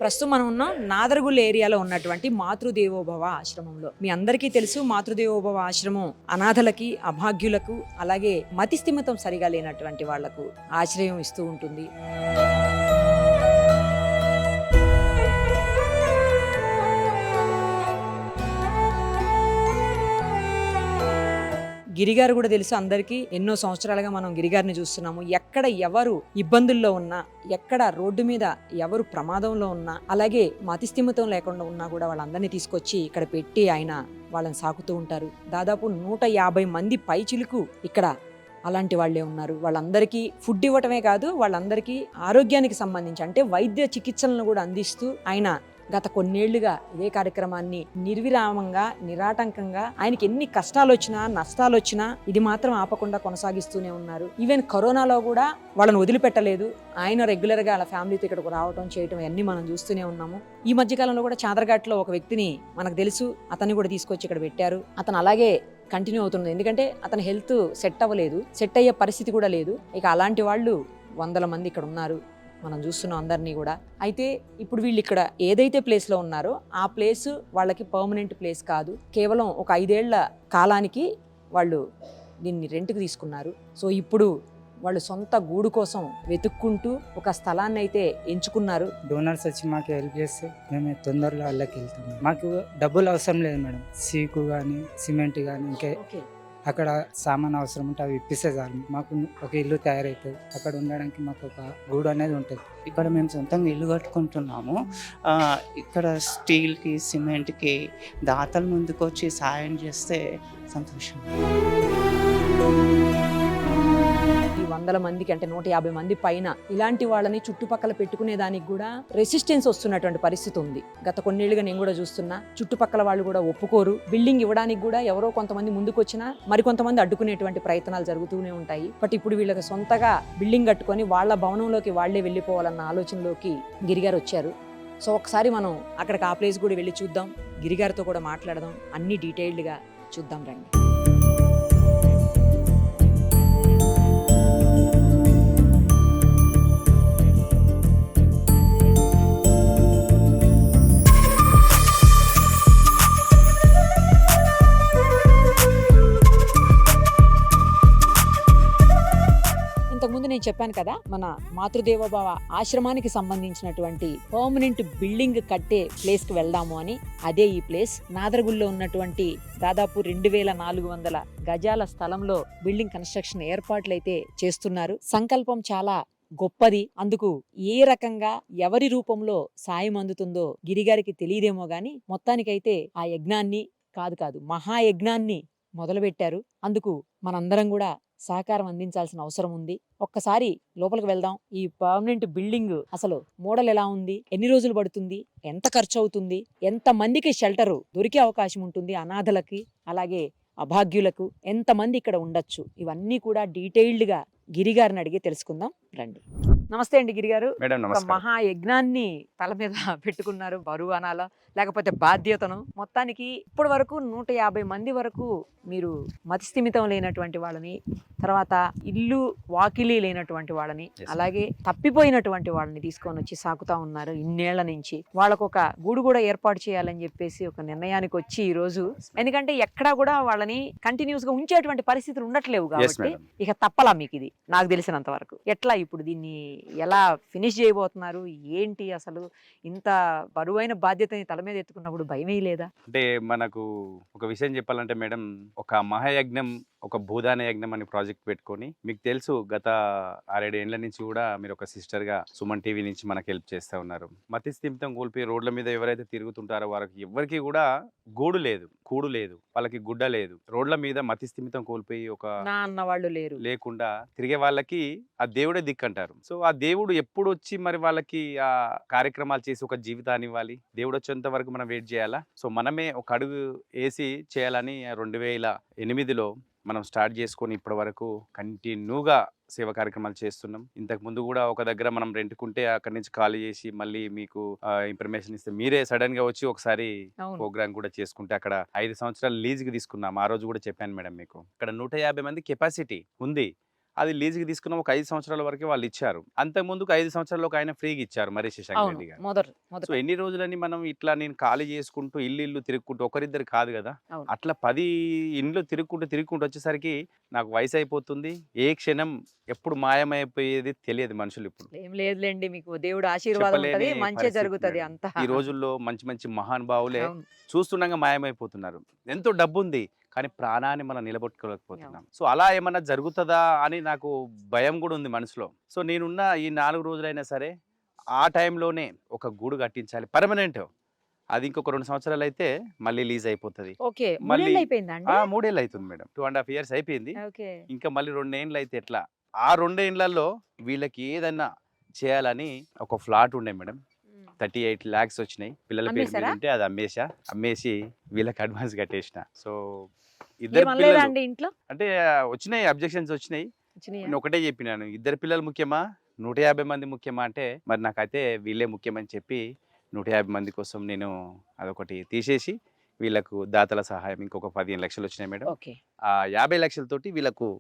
ప్రస్తుతం మనం ఉన్నాం నాదరగుల్ ఏరియాలో ఉన్నటువంటి మాతృదేవోభవ ఆశ్రమంలో. మీ అందరికీ తెలుసు మాతృదేవోభవ ఆశ్రమం అనాథలకి, అభాగ్యులకు, అలాగే మతి స్థిమితం సరిగా లేనటువంటి వాళ్లకు ఆశ్రయం ఇస్తూ ఉంటుంది. గిరిగారు కూడా తెలుసు అందరికీ. ఎన్నో సంవత్సరాలుగా మనం గిరిగారిని చూస్తున్నాము. ఎక్కడ ఎవరు ఇబ్బందుల్లో ఉన్నా, ఎక్కడ రోడ్డు మీద ఎవరు ప్రమాదంలో ఉన్నా, అలాగే మతిస్థిమితం లేకుండా ఉన్నా కూడా వాళ్ళందరినీ తీసుకొచ్చి ఇక్కడ పెట్టి ఆయన వాళ్ళని సాకుతూ ఉంటారు. దాదాపు 150 మంది పైచిలుకు ఇక్కడ అలాంటి వాళ్ళే ఉన్నారు. వాళ్ళందరికీ ఫుడ్ ఇవ్వటమే కాదు, వాళ్ళందరికీ ఆరోగ్యానికి సంబంధించి అంటే వైద్య చికిత్సలను కూడా అందిస్తూ ఆయన గత కొన్నేళ్లుగా ఇదే కార్యక్రమాన్ని నిర్విరామంగా, నిరాటంకంగా, ఆయనకి ఎన్ని కష్టాలు వచ్చినా, నష్టాలు వచ్చినా ఇది మాత్రం ఆపకుండా కొనసాగిస్తూనే ఉన్నారు. ఈవెన్ కరోనాలో కూడా వాళ్ళని వదిలిపెట్టలేదు. ఆయన రెగ్యులర్ గా వాళ్ళ ఫ్యామిలీతో ఇక్కడికి రావడం, చేయటం అన్ని మనం చూస్తూనే ఉన్నాము. ఈ మధ్యకాలంలో కూడా చాదరఘాట్లో ఒక వ్యక్తిని మనకు తెలుసు, అతన్ని కూడా తీసుకొచ్చి ఇక్కడ పెట్టారు. అతను అలాగే కంటిన్యూ అవుతుంది. ఎందుకంటే అతని హెల్త్ సెట్ అవ్వలేదు, సెట్ అయ్యే పరిస్థితి కూడా లేదు. ఇక అలాంటి వాళ్ళు 100 మంది ఇక్కడ ఉన్నారు. మనం చూస్తున్నాం అందరినీ కూడా. అయితే ఇప్పుడు వీళ్ళు ఇక్కడ ఏదైతే ప్లేస్లో ఉన్నారో ఆ ప్లేస్ వాళ్ళకి పర్మనెంట్ ప్లేస్ కాదు. కేవలం ఒక 5 ఏళ్ల కాలానికి వాళ్ళు దీన్ని రెంట్కి తీసుకున్నారు. సో ఇప్పుడు వాళ్ళు సొంత గూడు కోసం వెతుక్కుంటూ ఒక స్థలాన్ని అయితే ఎంచుకున్నారు. డోనర్స్ వచ్చి మాకు హెల్ప్ చేస్తే మేము తొందరలో వాళ్ళకి వెళ్తాము. మాకు డబ్బులు అవసరం లేదు మేడం. సీకు కానీ, సిమెంట్ కానీ, ఇంకా అక్కడ సామాన్ అవసరం ఉంటే అవి ఇప్పిస్తే చాలు. మాకు ఒక ఇల్లు తయారవుతుంది. అక్కడ ఉండడానికి మాకు ఒక గూడు అనేది ఉంటుంది. ఇక్కడ మేము సొంతంగా ఇల్లు కట్టుకుంటున్నాము. ఇక్కడ స్టీల్కి, సిమెంట్కి దాతల ముందుకు వచ్చి సాయం చేస్తే సంతోషం. ఈ 100 మందికి అంటే 150 మంది పైన ఇలాంటి వాళ్ళని చుట్టుపక్కల పెట్టుకునే దానికి కూడా రెసిస్టెన్స్ వస్తున్నటువంటి పరిస్థితి ఉంది. గత కొన్నేళ్లుగా నేను కూడా చూస్తున్నా. చుట్టుపక్కల వాళ్ళు కూడా ఒప్పుకోరు. బిల్డింగ్ ఇవ్వడానికి కూడా ఎవరో కొంతమంది ముందుకు వచ్చినా మరికొంతమంది అడ్డుకునేటువంటి ప్రయత్నాలు జరుగుతూనే ఉంటాయి. బట్ ఇప్పుడు వీళ్ళకి సొంతగా బిల్డింగ్ కట్టుకొని వాళ్ళ భవనంలోకి వాళ్లే వెళ్ళిపోవాలన్న ఆలోచనలోకి గిరిగారు వచ్చారు. సో ఒకసారి మనం అక్కడికి ఆ ప్లేస్ కూడా వెళ్ళి చూద్దాం. గిరిగారితో కూడా మాట్లాడదాం. అన్ని డీటెయిల్డ్గా చూద్దాం రండి. ఇంతకుముందు నేను చెప్పాను కదా, మన మాతృదేవోభవ ఆశ్రమానికి సంబంధించినటువంటి పర్మనెంట్ బిల్డింగ్ కట్టే ప్లేస్ కి వెళ్దాము అని. అదే ఈ ప్లేస్. నాదరగుల్లో ఉన్నటువంటి దాదాపు 2400 గజాల స్థలంలో బిల్డింగ్ కన్స్ట్రక్షన్ ఏర్పాట్లు అయితే చేస్తున్నారు. సంకల్పం చాలా గొప్పది. అందుకు ఏ రకంగా ఎవరి రూపంలో సాయం అందుతుందో గిరిగారికి తెలియదేమో గాని మొత్తానికైతే ఆ యజ్ఞాన్ని కాదు మహాయజ్ఞాన్ని మొదలుపెట్టారు. అందుకు మనందరం కూడా సహకారం అందించాల్సిన అవసరం ఉంది. ఒక్కసారి లోపలికి వెళ్దాం. ఈ పర్మనెంట్ బిల్డింగ్ అసలు మోడల్ ఎలా ఉంది, ఎన్ని రోజులు పడుతుంది, ఎంత ఖర్చు అవుతుంది, ఎంత మందికి షెల్టర్ దొరికే అవకాశం ఉంటుంది, అనాథలకి అలాగే అభాగ్యులకు ఎంతమంది ఇక్కడ ఉండొచ్చు, ఇవన్నీ కూడా డీటెయిల్డ్ గా గిరిగారిని అడిగి తెలుసుకుందాం రండి. నమస్తే అండి గిరిగారు. ఒక మహాయజ్ఞాన్ని తల మీద పెట్టుకున్నారు. బరువు అనాలా లేకపోతే బాధ్యతను. మొత్తానికి ఇప్పటి వరకు 150 మంది వరకు మీరు మతిస్థిమితం లేనటువంటి వాళ్ళని, తర్వాత ఇల్లు వాకిలి లేనటువంటి వాళ్ళని, అలాగే తప్పిపోయినటువంటి వాళ్ళని తీసుకొని వచ్చి సాకుతా ఉన్నారు. ఇన్నేళ్ల నుంచి వాళ్ళకు ఒక గూడు కూడా ఏర్పాటు చేయాలని చెప్పేసి ఒక నిర్ణయానికి వచ్చి ఈ రోజు, ఎందుకంటే ఎక్కడా కూడా వాళ్ళని కంటిన్యూస్ గా ఉంచేటువంటి పరిస్థితులు ఉండట్లేవు కాబట్టి ఇక తప్పలా మీకు ఇది నాకు తెలిసినంత వరకు. ఎట్లా ఇప్పుడు దీన్ని ఎలా ఫినిష్ చేయబోతున్నారు, ఏంటి అసలు? ఇంత బరువైన బాధ్యతని తల మీద ఎత్తుకున్నప్పుడు భయమే లేదా? అంటే మనకు ఒక విషయం చెప్పాలంటే మేడం, ఒక మహాయజ్ఞం, ఒక భూదాన యజ్ఞం అని ప్రాజెక్ట్ పెట్టుకొని, మీకు తెలుసు గత 6-7 ఏళ్ల నుంచి కూడా మీరు ఒక సిస్టర్ గా సుమన్ టీవీ నుంచి మనకు హెల్ప్ చేస్తూ ఉన్నారు. మతి స్థిమితం కోల్పోయి రోడ్ల మీద ఎవరైతే తిరుగుతుంటారో వారికి ఎవరికి కూడా గూడు లేదు, కూడు లేదు, వాళ్ళకి గుడ్డ లేదు. రోడ్ల మీద మతి స్థిమితం కోల్పోయి ఒక అన్న వాళ్ళు లేకుండా తిరిగే వాళ్ళకి ఆ దేవుడే దిక్కంటారు. సో ఆ దేవుడు ఎప్పుడు వచ్చి మరి వాళ్ళకి ఆ కార్యక్రమాలు చేసి ఒక జీవితాన్ని ఇవ్వాలి. దేవుడు వచ్చేంత వరకు మనం వెయిట్ చేయాలా? సో మనమే ఒక అడుగు వేసి చేయాలని 2008లో మనం స్టార్ట్ చేసుకొని ఇప్పటి వరకు కంటిన్యూగా సేవా కార్యక్రమాలు చేస్తున్నాం. ఇంతకు ముందు కూడా ఒక దగ్గర మనం రెంట్కుంటే అక్కడి నుంచి కాల్ చేసి మళ్ళీ మీకు ఇన్ఫర్మేషన్ ఇస్తే మీరే సడన్ గా వచ్చి ఒకసారి ప్రోగ్రామ్ కూడా చేసుకుంటే అక్కడ 5 సంవత్సరాలు లీజుకి తీసుకున్నాం. ఆ రోజు కూడా చెప్పాను మేడం మీకు. ఇక్కడ 150 మంది కెపాసిటీ ఉంది. అది లీజుకి తీసుకున్న ఒక 5 సంవత్సరాల వరకే వాళ్ళు ఇచ్చారు. అంతకుముందుకు 5 సంవత్సరాలు ఒక ఆయన ఫ్రీగా ఇచ్చారు మర్రి శశాంక్ అవును రెడ్డి గారు. మొదట సో ఎన్ని రోజులని మనం ఇట్లా నేను ఖాళీ చేసుకుంటూ ఇల్లు తిరుగుకుంటూ ఒకరిద్దరు కాదు కదా, అవును. అట్లా 10 ఇండ్లు తిరుగుకుంటూ వచ్చేసరికి నాకు వయసు అయిపోతుంది. ఏ క్షణం ఎప్పుడు మాయమైపోయేది తెలియదు మనుషులు. ఇప్పుడు ఏం లేదులేండి, మీకు దేవుడు ఆశీర్వాదం ఉంటది, చెప్పలేని మంచి పరిస్థితి జరుగుతది మేడం. అంతా. ఈ రోజుల్లో మంచి మంచి మహానుభావులే అవును. చూస్తుండగా మాయమైపోతున్నారు. ఎంతో డబ్బు ఉంది కానీ ప్రాణాన్ని మనం నిలబెట్టుకోలేకపోతున్నాం. సో అలా ఏమన్నా జరుగుతుందా అని నాకు భయం కూడా ఉంది మనసులో. సో నేనున్న ఈ 4 రోజులైనా సరే ఆ టైంలోనే ఒక గూడు కట్టించాలి పర్మనెంట్. అది ఇంకొక 2 సంవత్సరాలు అయితే మళ్ళీ లీజ్ అయిపోతుంది. ఓకే, మళ్ళీ 3 అయిపోయిందా అండి? 3 ఏళ్ళు అవుతుంది మేడం, 2.5 years అయిపోయింది. ఓకే. ఇంకా మళ్ళీ 2 ఏళ్ళు అయితే ఎట్లా? ఆ 2 ఏళ్లలో వీళ్ళకి ఏదన్నా చేయాలని ఒక ఫ్లాట్ ఉండే మేడం, 38 lakhs వచ్చినాయి. పిల్లల పేరు మీద అమ్మేశారా? ఉంటే అది అమ్మేసి వీళ్ళకి అడ్వాన్స్ కట్టేసిన. సో ఇద్దరు ఏమనలేదా పిల్లలు అండి ఇంట్లో? అంటే వచ్చినాయి, అబ్జెక్షన్స్ వచ్చినాయి. వచ్చినాయా? నేను ఒకటే చెప్పినాను, ఇద్దరు పిల్లలు ముఖ్యమా 150 మంది ముఖ్యమా అంటే మరి నాకైతే వీళ్ళే ముఖ్యమని చెప్పి 150 మంది కోసం నేను అదొకటి తీసేసి వీళ్ళకు దాతల సహాయం ఇంకొక 15 లక్షలు వచ్చినాయి మేడం. ఓకే. ఆ 50 లక్షలతోటి వీళ్ళకు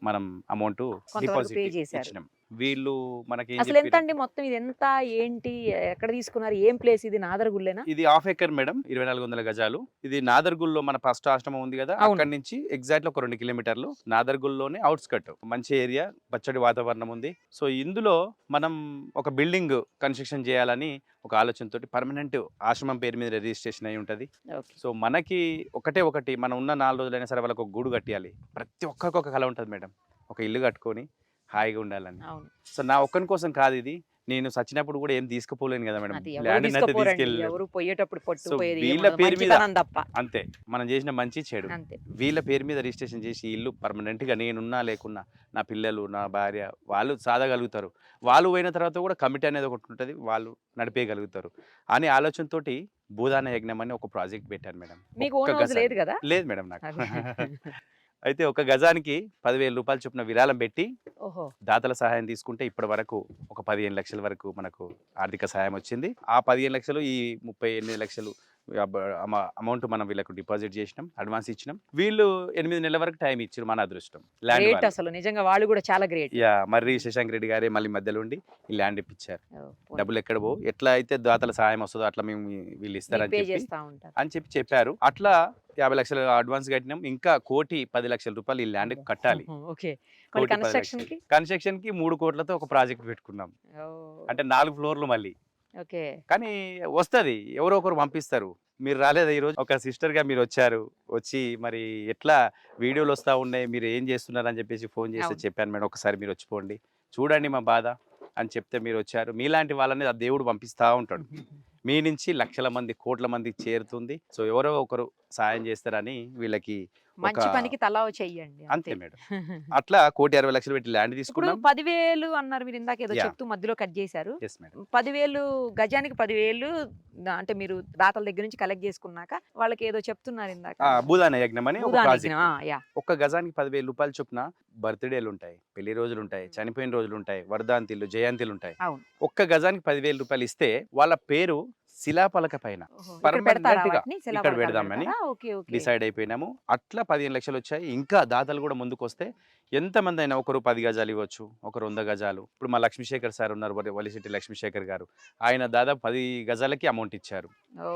మనం అమౌంట్ కొంతవరకు డిపాజిట్ పే చేశారు. ఇచ్చినాం. వీళ్ళు మనకి ఏం అసలు ఎంత చెప్పారు? అండి మొత్తం ఇది ఎంత, ఏంటి, ఎక్కడ తీసుకున్నారు, ఏం ప్లేస్ ఇది? నాదరగుల్లేనా? ఇది 1/2 acre మేడం, 2400 గజాలు. ఇది నాదర్గుల్లో మన ఫస్ట్ ఆశ్రమం ఉంది కదా, అవును. అక్కడి నుంచి ఎగ్జాక్ట్ ఒక 2 కిలోమీటర్లు నాదర్గుల్లోనే అవుట్స్కట్. మంచి ఏరియా, పచ్చడి వాతావరణం ఉంది. సో ఇందులో మనం ఒక బిల్డింగ్ కన్స్ట్రక్షన్ చేయాలని ఒక ఆలోచనతోటి పర్మనెంట్ ఆశ్రమం పేరు మీద రిజిస్ట్రేషన్ అయి ఉంటుంది. ఓకే. సో మనకి ఒకటి మనం ఉన్న 4 రోజులైనా సరే వాళ్ళకి ఒక గూడు కట్టియాలి. ప్రతి ఒక్కరికి ఒక కళ ఉంటుంది మేడం, ఒక ఇల్లు కట్టుకొని హాయిగా ఉండాలని. అవును. సో నా ఒక్కని కోసం కాదు ఇది, నేను చచ్చినప్పుడు కూడా ఏం తీసుకుపోలేను కదా మేడం, అది ఎవరు ల్యాండ్ అయితే తీసుకోపోరండి, తీసుకెళ్ళలేదు. ఎవరు పోయేటప్పుడు సో పట్టుకుపోయేది వీళ్ళ ఏముండదు, పేరు మీద మంచితనం తప్ప. అంతే, మనం చేసిన మంచి చెడు అంతే. వీళ్ళ పేరు మీద రిజిస్ట్రేషన్ చేసి ఇల్లు పర్మనెంట్గా నేనున్నా లేకున్నా నా పిల్లలు నా భార్య వాళ్ళు సాధగలుగుతారు. వాళ్ళు పోయిన తర్వాత కూడా కమిటీ అనేది ఒకటి ఉంటుంది, వాళ్ళు నడిపేయగలుగుతారు అని ఆలోచనతోటి భూదాన యజ్ఞం అని ఒక ప్రాజెక్ట్ పెట్టాను మేడం. మీకు ఒక్క ఓన్ హౌస్ గజానికి. లేదు కదా? లేదు మేడం నాకు. అదే. అయితే ఒక గజానికి 10,000 రూపాయలు చొప్పున విరాళం పెట్టి ఓహో. దాతల సహాయం తీసుకుంటే ఇప్పటి వరకు ఒక 15 లక్షల వరకు మనకు ఆర్థిక సహాయం వచ్చింది. ఆ 15 లక్షలు ఈ 38 లక్షలు అమౌంట్ మనం వీళ్ళకు డిపాజిట్ చేసినాం, అడ్వాన్స్ ఇచ్చినాం. వీళ్ళు 8 నెలల వరకు టైం ఇచ్చారు, మన అదృష్టం. ల్యాండ్ గ్రేట్, అసలు నిజంగా వాళ్ళు కూడా చాలా గ్రేట్. మర్రి శశాంక్ రెడ్డి గారే మళ్ళీ మధ్యలో ఉండి ఈ ల్యాండ్ ఇప్పించారు. డబ్బులు ఎక్కడ పోవు, ఎట్లా అయితే దాతల సహాయం వస్తుందో అట్లా మేము వీళ్ళు ఇస్తారని పే చెప్పి చేస్తా ఉంటారు. చెప్పారు. అట్లా 50 లక్షలు అడ్వాన్స్ కట్టినాం. ఇంకా 1,10,00,000 రూపాయలు ఈ ల్యాండ్ కట్టాలి. ఓకే. 1,10,00,000 కన్స్ట్రక్షన్ కి 3 కోట్లతో ఒక ప్రాజెక్ట్ పెట్టుకున్నాం. అంటే 4 ఫ్లోర్లు మళ్ళీ. ఓకే. కానీ వస్తుంది, ఎవరో ఒకరు పంపిస్తారు. మీరు రాలేదా ఈరోజు? ఒక సిస్టర్గా మీరు వచ్చారు, వచ్చి మరి ఎట్లా వీడియోలు వస్తూ ఉన్నాయి, మీరు ఏం చేస్తున్నారు అని చెప్పేసి ఫోన్ చేసి అవును. చెప్పాను మేడం, ఒకసారి మీరు వచ్చిపోండి చూడండి మా బాధ అని చెప్తే మీరు వచ్చారు. మీలాంటి వాళ్ళని ఆ దేవుడు పంపిస్తూ ఉంటాడు. మీ నుంచి లక్షల మంది కోట్ల మంది చేరుతుంది. సో ఎవరో ఒకరు సాయం చేస్తారని వీళ్ళకి మంచి పనికి తలా చెయ్యండి, అంతే మేడం. అట్లా 1,60,00,000 పెట్టి ల్యాండ్ ఇప్పుడు తీసుకున్నాం. 10,000 అన్నారు మీరు ఇందాక, ఏదో Yeah. చెప్తూ మధ్యలో కట్ చేశారు. Yes madam. 10,000 గజానికి 10,000 అంటే మీరు దాతల దగ్గర నుంచి కలెక్ట్ చేసుకున్నాక వాళ్ళకి ఏదో చెప్తున్నారు ఇందాక. భూదాన యజ్ఞం అని ఒక భూదాన ప్రాజెక్ట్. యజ్ఞం, యా. ఒక్క గజానికి 10,000 రూపాయలు చొప్పున బర్త్డేలు ఉంటాయి, పెళ్లి రోజులు ఉంటాయి, చనిపోయిన రోజులు ఉంటాయి, వర్ధాంతిలు, జయంతిలు ఉంటాయి. అవును. ఒక్క గజానికి 10,000 రూపాయలు ఇస్తే వాళ్ళ పేరు శిలాపలక పైన ఓహో, ఇక్కడ permanent పెడతారా గా వాటిని? ఇక్కడ శిలాఫలకాలు పెడదామని పెడతారా? Okay, okay. డిసైడ్ అయిపోయినాము. అట్లా 15 లక్షలు వచ్చాయి. ఇంకా దాతలు కూడా ముందుకు వస్తే ఎంతమంది అయినా, ఒకరు 10 గజాలు ఇవ్వచ్చు, ఒకరు 100 గజాలు. ఇప్పుడు మా లక్ష్మీశేఖర్ సార్ ఉన్నారు, వలిశెట్టి లక్ష్మీశేఖర్ గారు, ఆయన దాదాపు 10 గజాలకి అమౌంట్ ఇచ్చారు. ఓ,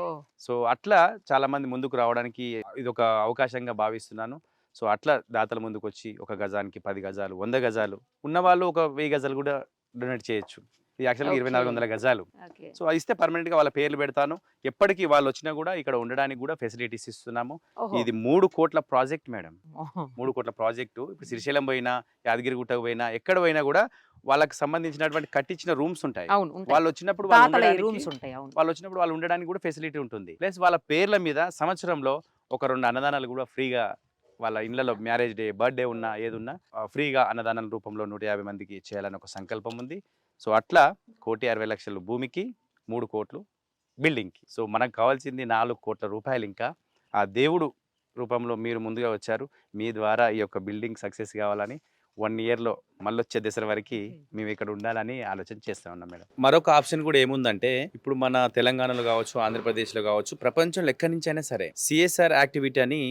సో అట్లా చాలా మంది ముందుకు రావడానికి ఇది ఒక అవకాశంగా భావిస్తున్నాను. సో అట్లా దాతల ముందుకు వచ్చి ఒక గజానికి 10 గజాలు, 100 గజాలు ఉన్నవాళ్ళు ఒక 1000 గజాలు కూడా డొనేట్ చేయొచ్చు. ఇది యాక్చువల్గా Okay. 2,400 గజాలు. ఓకే. సో అది ఇస్తే పర్మనెంట్గా వాళ్ళ పేర్లు పెడతాను. ఎప్పటికీ వాళ్ళు వచ్చినా కూడా ఇక్కడ ఉండడానికి కూడా ఫెసిలిటీస్ ఇస్తున్నాము. ఓహో. ఇది 3 కోట్ల ప్రాజెక్ట్ మేడం, ఓహో. 3 కోట్ల ప్రాజెక్టు. ఇప్పుడు శ్రీశైలం పోయినా, యాదగిరిగుట్టకు పోయినా, ఎక్కడ పోయినా కూడా వాళ్ళకి సంబంధించినటువంటి కట్టించిన రూమ్స్ ఉంటాయి. అవును, ఉంటాయి. వాళ్ళు వచ్చినప్పుడు వాళ్ళు దాతల ఉండడానికి- రూమ్స్ ఉంటాయి. అవును. వాళ్ళు వచ్చినప్పుడు వాళ్ళు ఉండడానికి కూడా ఫెసిలిటీ ఉంటుంది. ప్లస్ వాళ్ళ పేర్ల మీద సంవత్సరంలో ఒక 2 అన్నదానాలు కూడా ఫ్రీగా, వాళ్ళ ఇళ్లలో మ్యారేజ్ డే, బర్త్డే ఉన్నా ఏదున్నా ఫ్రీగా అన్నదానాల రూపంలో 150 మందికి చేయాలని ఒక సంకల్పం ఉంది. సో అట్లా 1,60,00,000 భూమికి 3 కోట్లు బిల్డింగ్కి. సో మనకు కావాల్సింది 4 కోట్ల రూపాయలు. ఇంకా ఆ దేవుడు రూపంలో మీరు ముందుగా వచ్చారు, మీ ద్వారా ఈ యొక్క బిల్డింగ్ సక్సెస్ కావాలని 1 ఇయర్లో మళ్ళొచ్చే దసరా వరకు మేము ఇక్కడ ఉండాలని ఆలోచన చేస్తా ఉన్నాం మేడం. మరొక ఆప్షన్ కూడా ఏముందంటే, ఇప్పుడు మన తెలంగాణలో కావచ్చు, ఆంధ్రప్రదేశ్లో కావచ్చు, ప్రపంచంలో ఎక్కడి నుంచి అయినా సరే CSR యాక్టివిటీ అని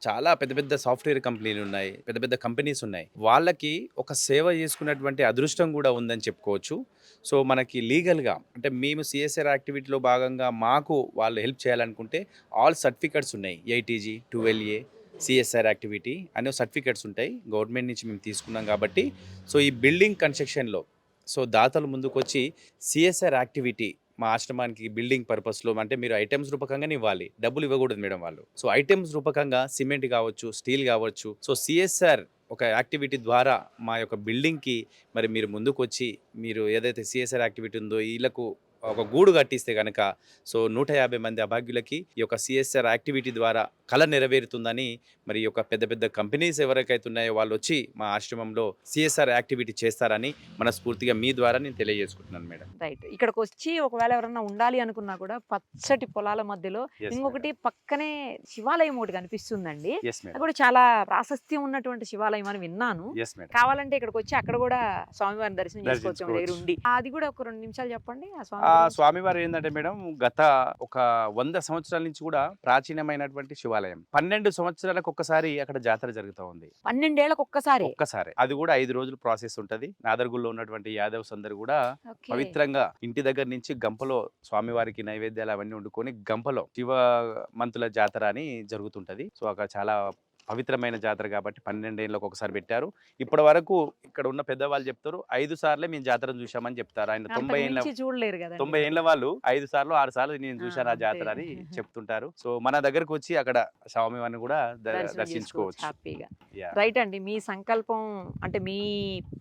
చాలా పెద్ద పెద్ద సాఫ్ట్వేర్ కంపెనీలు ఉన్నాయి, పెద్ద పెద్ద కంపెనీస్ ఉన్నాయి. వాళ్ళకి ఒక సేవ చేసుకున్నటువంటి అదృష్టం కూడా ఉందని చెప్పుకోవచ్చు. సో మనకి లీగల్గా అంటే మేము సిఎస్ఆర్ యాక్టివిటీలో భాగంగా మాకు వాళ్ళు హెల్ప్ చేయాలనుకుంటే ఆల్ సర్టిఫికెట్స్ ఉన్నాయి. ఏఐటీజీ 12A సిఎస్ఆర్ యాక్టివిటీ అనే సర్టిఫికెట్స్ ఉంటాయి, గవర్నమెంట్ నుంచి మేము తీసుకున్నాం కాబట్టి. సో ఈ బిల్డింగ్ కన్స్ట్రక్షన్లో సో దాతలు ముందుకు వచ్చి సిఎస్ఆర్ యాక్టివిటీ మా ఆశ్రమానికి బిల్డింగ్ పర్పస్లో అంటే మీరు ఐటమ్స్ రూపకంగానే ఇవ్వాలి, డబ్బులు ఇవ్వకూడదు మేడం వాళ్ళు. సో ఐటమ్స్ రూపకంగా సిమెంట్ కావచ్చు, స్టీల్ కావచ్చు. సో సిఎస్ఆర్ ఒక యాక్టివిటీ ద్వారా మా యొక్క బిల్డింగ్కి మరి మీరు ముందుకు వచ్చి మీరు ఏదైతే సిఎస్ఆర్ యాక్టివిటీ ఉందో వీళ్ళకు ఒక గూడు కట్టిస్తే కనుక సో 150 మంది అభాగ్యులకి ఈ యొక్క సిఎస్ఆర్ యాక్టివిటీ ద్వారా కళ నెరవేరుతుందని మరి ఈ యొక్క పెద్ద పెద్ద కంపెనీస్ ఎవరికైతే ఉన్నాయో వాళ్ళు వచ్చి మా ఆశ్రమంలో సిఎస్ఆర్ యాక్టివిటీ చేస్తారని మనస్ఫూర్తిగా మీ ద్వారా నేను తెలియజేసుకుంటున్నాను మేడం. రైట్. ఇక్కడికి వచ్చి ఒకవేళ ఎవరన్నా ఉండాలి అనుకున్నా కూడా పచ్చటి పొలాల మధ్యలో ఇంకొకటి పక్కనే శివాలయం ఒకటి కనిపిస్తుందండి. ఎస్ అది మేడం. కూడా చాలా ప్రాశస్త్యం ఉన్నటువంటి శివాలయం అని విన్నాను. Yes madam. కావాలంటే ఇక్కడికి వచ్చి అక్కడ కూడా స్వామివారిని దర్శనం చేసుకోవచ్చు మీ దగ్గర ఉండి. అది కూడా ఒక 2 నిమిషాలు చెప్పండి ఆ స్వామి ఆ గురించి. స్వామివారు ఏంటంటే మేడం గత ఒక 100 సంవత్సరాల నుంచి కూడా ప్రాచీనమైనటువంటి శివాలయం. 12 సంవత్సరాలకు ఒక్కసారి అక్కడ జాతర జరుగుతూ ఉంది. 12 ఏళ్ళకి ఒక్కసారి. ఒక్కసారి అది కూడా 5 రోజుల ప్రాసెస్ ఉంటది. నాదర్గుల్లో ఉన్నటువంటి యాదవ్స్ అందరూ కూడా ఓకే. పవిత్రంగా ఇంటి దగ్గర నుంచి గంపలో స్వామివారికి నైవేద్యాలు అవన్నీ వండుకొని గంపలో శివ మంతుల జాతర అని జరుగుతుంటది. సో అక్కడ చాలా పవిత్రమైన జాతర కాబట్టి 12 ఏళ్ళకి ఒకసారి పెట్టారు. ఇప్పటి వరకు ఇక్కడ ఉన్న పెద్దవాళ్ళు చెప్తారు 5 సార్లే మేము జాతరను చూసామని చెప్తారు. ఆయన 90 ఏళ్ళ అంతకు మించి చూడలేరు కదా. 90 ఏళ్ళ వాళ్ళు 5 సార్లు 6 సార్లు నేను చూశాను ఆ జాతర అని చెప్తుంటారు. సో మన దగ్గరకు వచ్చి అక్కడ స్వామివారిని కూడా దర్శించుకోవచ్చు హ్యాపీగా. Yeah. రైట్ అండి. మీ సంకల్పం అంటే మీ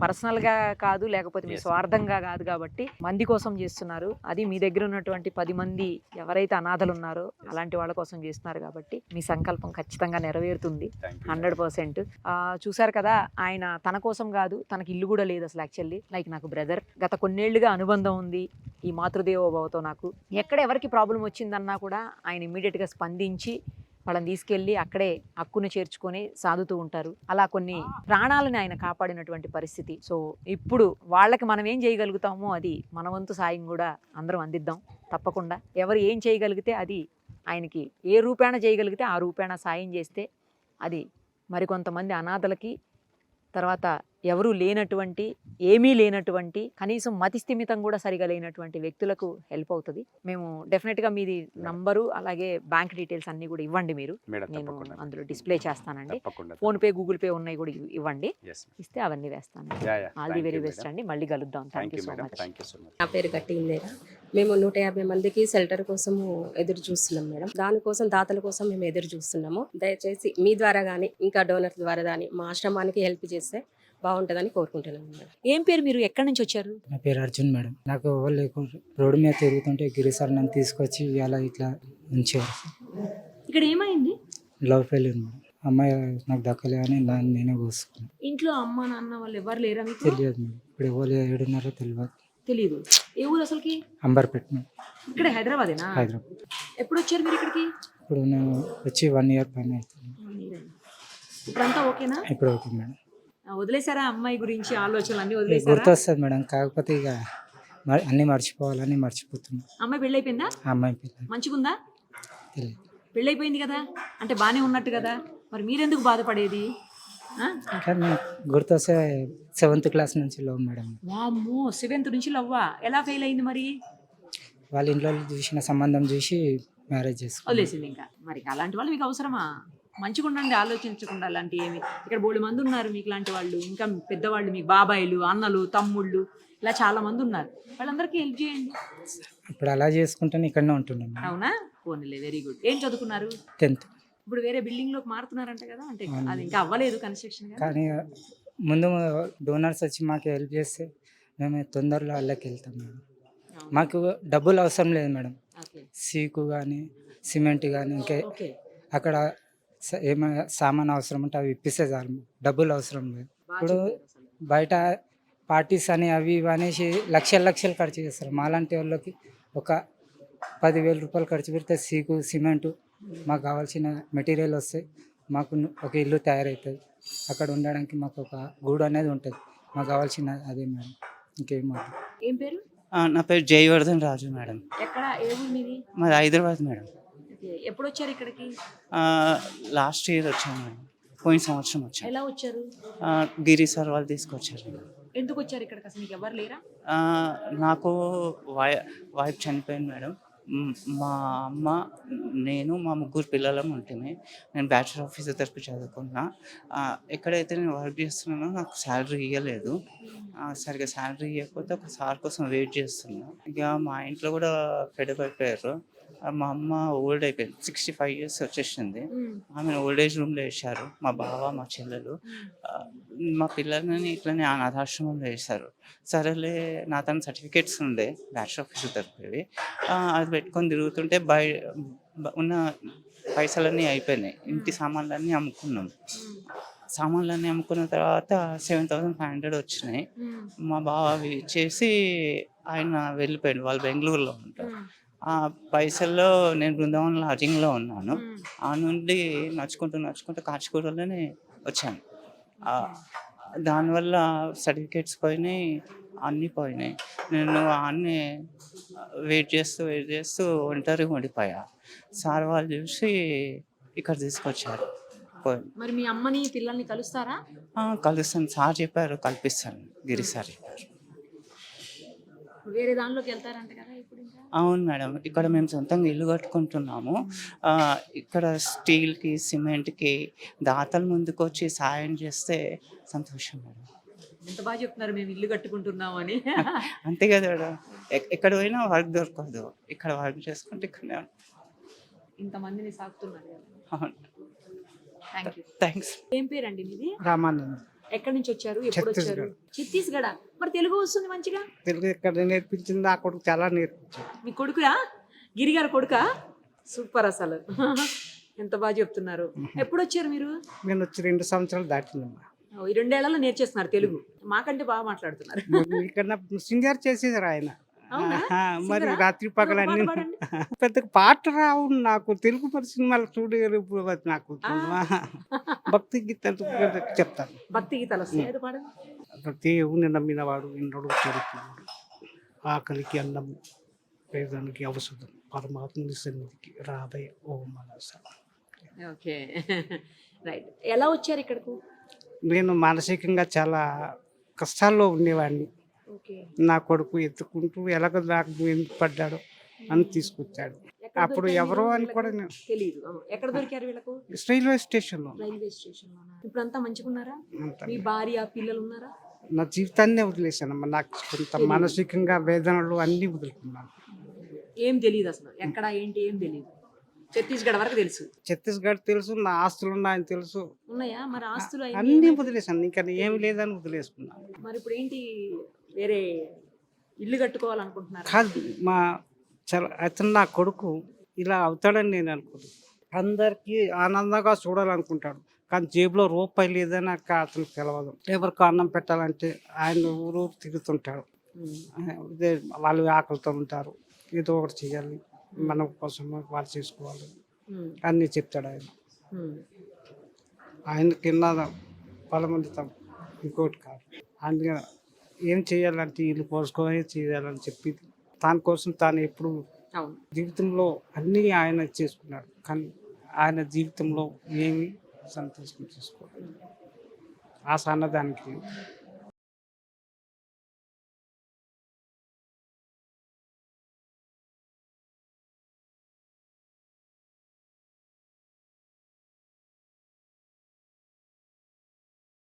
పర్సనల్ గా కాదు, లేకపోతే మీ Yes. స్వార్థంగా కాదు కాబట్టి మంది కోసం చేస్తున్నారు. అది మీ దగ్గర ఉన్నటువంటి 10 మంది ఎవరైతే అనాథలు ఉన్నారో అలాంటి వాళ్ళ కోసం చేస్తున్నారు కాబట్టి మీ సంకల్పం ఖచ్చితంగా నెరవేరుతుంది. Thank you. 100%. చూసారు కదా, ఆయన తన కోసం కాదు, తనకి ఇల్లు కూడా లేదు అసలు. యాక్చువల్లీ లైక్ నాకు బ్రదర్, గత కొన్నేళ్లుగా అనుబంధం ఉంది ఈ మాతృదేవోభవతో. నాకు ఎక్కడ ఎవరికి ప్రాబ్లం వచ్చిందన్నా కూడా ఆయన ఇమ్మీడియట్ గా స్పందించి వాళ్ళని తీసుకెళ్ళి అక్కడే హక్కును చేర్చుకొని సాదుతూ ఉంటారు. అలా కొన్ని ప్రాణాలను ఆయన కాపాడినటువంటి పరిస్థితి. సో ఇప్పుడు వాళ్ళకి మనం ఏం చేయగలుగుతామో అది మన వంతు సాయం కూడా అందరం అందిద్దాం తప్పకుండా. ఎవరు ఏం చేయగలిగితే అది ఆయనకి ఏ రూపేణ చేయగలిగితే ఆ రూపేణ సాయం చేస్తే అది మరికొంతమంది అనాథలకి, తర్వాత ఎవరూ లేనటువంటి, ఏమీ లేనటువంటి, కనీసం మతి స్థిమితం కూడా సరిగా లేనటువంటి వ్యక్తులకు హెల్ప్ అవుతుంది. మేము డెఫినెట్గా మీది నంబరు అలాగే బ్యాంక్ డీటెయిల్స్ అన్నీ కూడా ఇవ్వండి. మీరు మేడం నేను తప్పకుండా. అందులో డిస్ప్లే చేస్తానండి. తప్పకుండా. ఫోన్పే, గూగుల్ పే ఉన్నాయి కూడా ఇవ్వండి. Yes. ఇస్తే అవన్నీ వేస్తాను. Yeah, yeah. All the Thank very you, best madam. అండి. మళ్ళీ కలుద్దాం. Thank thank you you, so madam. Much. Thank you so much. నా పేరు గట్టి ఇందిరా. మేము 150 మందికి షెల్టర్ కోసము ఎదురు చూస్తున్నాం మేడం. దానికోసం దాతల కోసం మేము ఎదురు చూస్తున్నాము. దయచేసి మీ ద్వారా కానీ ఇంకా డోనర్ ద్వారా కానీ మా ఆశ్రమానికి హెల్ప్ చేస్తే బాగుంటుందని కోరుకుంటున్నాను మేడం. ఏం పేరు, మీరు ఎక్కడి నుంచి వచ్చారు? నా పేరు అర్జున్ మేడం. నాకు ఎవరు లేకుండా రోడ్డు మీద తిరుగుతుంటే గిరి సార్ నన్ను తీసుకొచ్చి ఇలా ఇట్లా ఉంచేవారు. ఇక్కడ ఏమైంది? Love failure madam. అమ్మాయి నాకు దక్కలే అని దాన్ని నేనే కోసుకున్నాను. ఇంట్లో అమ్మ నాన్న వాళ్ళు ఎవరు లేరా మీకు? తెలియదు మేడం. ఇప్పుడు ఎవరు ఏడున్నారో తెలియదు. తెలీదు. ఏ ఊరు అసలుకి? అంబర్పేట మేడం, ఇక్కడ హైదరాబాదేనా? హైదరాబాద్. ఎప్పుడు వచ్చారు మీరు ఇక్కడికి? ఇప్పుడు నేను వచ్చి 1 ఇయర్ పైన అవుతుంది. ఇప్పుడంతా ఓకేనా? ఇప్పుడు ఓకే మేడం. వదిలేసారా అమ్మాయి గురించి ఆలోచనలు అన్ని వదిలేసారా? గుర్తొస్తుంది మేడం, కాకపోతే ఇక అన్నీ మర్చిపోవాలని మర్చిపోతున్నాను. అమ్మాయి పెళ్ళైపోయిందా? ఆ అమ్మాయి పిల్లలు మంచిగుందా? తెలియదు. పెళ్ళైపోయింది కదా, అంటే బానే ఉన్నట్టు కదా, మరి మీరెందుకు బాధపడేది? కానీ గుర్తొస్తే 7th క్లాస్ నుంచి లవ్ మేడం. వామ్మో, 7th నుంచి లవ్వా? ఎలా ఫెయిల్ అయింది మరి? వాళ్ళ ఇంట్లో చూసిన సంబంధం చూసి మ్యారేజ్ చేసుకున్నాను. వదిలేసింది ఇంకా. మరి అలాంటి వాళ్ళు మీకు అవసరమా? మంచిగా ఉండండి, ఆలోచించకుండా. అలాంటి ఏమి, ఇక్కడ బోల్డు మంది ఉన్నారు మీకు లాంటి వాళ్ళు, ఇంకా పెద్దవాళ్ళు, మీ బాబాయిలు, అన్నలు, తమ్ముళ్ళు, ఇలా చాలా మంది ఉన్నారు. వాళ్ళందరికీ హెల్ప్ చేయండి. ఇప్పుడు అలా చేసుకుంటాను, ఇక్కడనే ఉంటున్నాను. అవునా? పోనీలే, వెరీ గుడ్. ఏం చదువుకున్నారు? 10th. ఇప్పుడు వేరే బిల్డింగ్ లోకి మారుతున్నారంట కదా, అంటే అది ఇంకా అవ్వలేదు కన్స్ట్రక్షన్. కానీ ముందు డోనర్స్ వచ్చి మాకు హెల్ప్ చేస్తే మేము తొందరలో వాళ్ళకి వెళ్తాం మేడం. మాకు డబ్బులు అవసరం లేదు మేడం. సీకు కానీ సిమెంట్ కానీ ఇంకా ఓకే. అక్కడ ఏమైనా సామాన్ అవసరం ఉంటే అవి ఇప్పిస్తే చాలు, డబ్బులు అవసరం లేదు. ఇప్పుడు బయట పార్టీస్ అని అవి ఇవి అనేసి లక్షలు ఖర్చు చేస్తారు. మాలాంటి వాళ్ళకి ఒక 10,000 రూపాయలు ఖర్చు పెడితే సీకు సిమెంటు మాకు కావాల్సిన మెటీరియల్ వస్తాయి, మాకు ఒక ఇల్లు తయారవుతుంది, అక్కడ ఉండడానికి మాకు ఒక గూడు అనేది ఉంటుంది, మాకు కావాల్సిన అదే మేడం. ఇంకేం మాట. ఏం పేరు? నా పేరు జయవర్ధన్ రాజు మేడం. ఎక్కడ, ఏ ఊరు మీది? మాది హైదరాబాద్ మేడం. ఎప్పుడు వచ్చారు ఇక్కడికి? లాస్ట్ ఇయర్ వచ్చాను మేడం, పోయిన సంవత్సరం వచ్చాను. ఎలా వచ్చారు? గిరి సార్ వాళ్ళు తీసుకొచ్చారు మేడం. ఎందుకు వచ్చారు ఇక్కడికి? అసలు మీకు ఎవరు లేరా? ఆ, నాకు వైఫ్ చనిపోయింది మేడం. మా అమ్మ, నేను, మా ముగ్గురు పిల్లలం ఉంటుంది. నేను బ్యాచిలర్ ఆఫ్ ఫిజియోథెరపీ చదువుకున్నా. ఎక్కడైతే నేను వర్క్ చేస్తున్నానో నాకు శాలరీ ఇవ్వలేదు. సరిగ్గా శాలరీ ఇవ్వకపోతే ఒక సార్ కోసం వెయిట్ చేస్తున్నా. ఇక మా ఇంట్లో కూడా ఫెడప్ అయిపోయారు. మా అమ్మ ఓల్డ్ అయిపోయింది, 65 years వచ్చేసింది. ఆమెను ఓల్డ్ ఏజ్ రూమ్లో వేశారు. మా బావ, మా చెల్లెలు, మా పిల్లలని ఇట్లనే అనాథాశ్రమంలో వేశారు. సరేలే, నా తన సర్టిఫికేట్స్ ఉండే బ్యాచిలర్ ఆఫ్ ఫిజియోథెరపీవి. అది పెట్టుకొని తిరుగుతుంటే ఉన్న పైసలన్నీ అయిపోయినాయి. ఇంటి సామాన్లన్నీ అమ్ముకున్నాం. సామాన్లన్నీ అమ్ముకున్న తర్వాత 7,500 వచ్చినాయి. మా బావ అవి ఇచ్చేసి ఆయన వెళ్ళిపోయాడు. వాళ్ళు బెంగళూరులో ఉంటారు. ఆ పైసల్లో నేను బృందావన్ లాడ్జింగ్లో ఉన్నాను. ఆ నుండి నడుచుకుంటూ కాచిగూడలోనే వచ్చాను. దానివల్ల సర్టిఫికేట్స్ పోయినాయి, అన్నీ పోయినాయి. నేను అన్నీ వెయిట్ చేస్తూ ఒంటరిగా ఉండిపోయా. సార్ వాళ్ళు చూసి ఇక్కడ తీసుకొచ్చారు. మరి మీ అమ్మని పిల్లల్ని కలుస్తారా? కలుస్తాను, సార్ చెప్పారు, కల్పిస్తాను, గిరి సార్ చెప్పారు. వేరే దానిలోకి వెళ్తారంట కదా ఇప్పుడు ఇంకా? అవును మేడం, ఇక్కడ మేము సొంతంగా ఇల్లు కట్టుకుంటున్నాము. ఇక్కడ స్టీల్కి, సిమెంట్కి దాతలు ముందుకు వచ్చి సాయం చేస్తే సంతోషం మేడం. ఎంత బాగా చెప్తున్నారు, మేము ఇల్లు కట్టుకుంటున్నాం అని. అంతే కదా మేడం, ఎక్కడ పోయినా వర్క్ దొరకదు. ఇక్కడ వర్క్ చేసుకుంటే ఇక్కడనే ఇంతమందిని సాగుతున్నారు కదా. అవును, థ్యాంక్ యూ. థ్యాంక్స్. ఏం పేరండి మీది? రామానంద్. ఎక్కడి నుంచి వచ్చారు? ఎప్పుడు వచ్చారు? ఛత్తీస్గఢ్. మరి తెలుగు వస్తుంది మంచిగా? తెలుగు ఎక్కడ నేర్పించింది? ఆ కొడుకు చాలా నేర్పించాడు. మీ కొడుకురా? గిరిగారు కొడుకా? సూపర్ అసలు. ఎంత బాగా చెప్తున్నారు. ఎప్పుడు వచ్చారు మీరు? నేను వచ్చి 2 సంవత్సరాలు దాటిందమ్మా. ఈ 2 ఏళ్లలో నేర్చేస్తున్నారు తెలుగు. మాకంటే బాగా మాట్లాడుతున్నారు. ఇక్కడ సింగర్ చేసేసారు ఆయన. అవునా? మరి సింగరా? రాత్రి పగలన్నీ పాట పాడండి. పెద్ద పాట రావు నాకు. తెలుగు మరి సినిమాలు చూడరు నాకు. భక్తి గీతాలు చెప్తాను. భక్తి గీతాలు వస్తాయి, ఏదో పాడండి. దేవుని నమ్మిన వాడు ఎన్నడూ చెరుకున్నాడు. ఆకలికి అన్నం, పేదనికి ఔషధం, పరమాత్మని సన్నిధికి రాబోయే ఓ మనస. Okay, right. ఎలా వచ్చారు ఇక్కడకు? నేను మానసికంగా చాలా కష్టాల్లో ఉండేవాడిని. ఓకే. నా కొడుకు ఎత్తుకుంటూ ఎలాగో నాకు ఎందుకు పడ్డాడు అని తీసుకొచ్చాడు. ఎక్కడ అప్పుడు దొరికారు ఎవరో అని వీళ్ళకు? కూడా నేను తెలీదు. ఎక్కడ దొరికారు వీళ్ళకు? రైల్వే స్టేషన్లో రైల్వే స్టేషన్. ఇప్పుడు అంతా మంచిగున్నారా? ఉంటాను. మీ భార్య, పిల్లలు ఉన్నారా? నా జీవితాన్నే వదిలేశానమ్మా. నాకు కొంత మానసికంగా వేదనలు అన్నీ వదులుకున్నాను. ఏం తెలియదు అసలు, ఎక్కడ ఏంటి ఏం తెలియదు. ఛత్తీస్గఢ్ వరకు తెలుసు. ఛత్తీస్గఢ్ తెలుసు, నా ఆస్తులు ఉన్నాయని తెలుసు. ఉన్నాయా? మరి ఆస్తులు అయ్యి అన్నీ వదిలేశాను. ఇంకా ఏమి లేదని వదిలేసుకున్నాను. మరి ఇప్పుడు ఏంటి, వేరే ఇల్లు కట్టుకోవాలనుకుంటున్నారు? కాదు, మా అతను నా కొడుకు ఇలా అవుతాడని నేను అనుకోను. అందరికీ ఆనందంగా చూడాలనుకుంటాడు, కానీ జేబులో రూపాయి లేదని అతనికి తెలవదు. ఎవరికి అన్నం పెట్టాలంటే ఆయన ఊరు తిరుగుతుంటాడు. ఇదే వాళ్ళు ఆకలితో ఉంటారు, ఏదో ఒకటి చేయాలి, మన కోసం వాళ్ళు చేసుకోవాలి అన్నీ చెప్తాడు ఆయన. ఆయన కింద బలమందుతాం, ఇంకోటి కాదు. అందుకని ఏం చేయాలంటే ఇల్లు పోసుకొని చేయాలని చెప్పి దానికోసం తాను ఎప్పుడు జీవితంలో అన్నీ ఆయన చేసుకున్నాడు, కానీ ఆయన జీవితంలో ఏమి సంతోషం చేసుకోవాలి. ఆ సన్నదానికి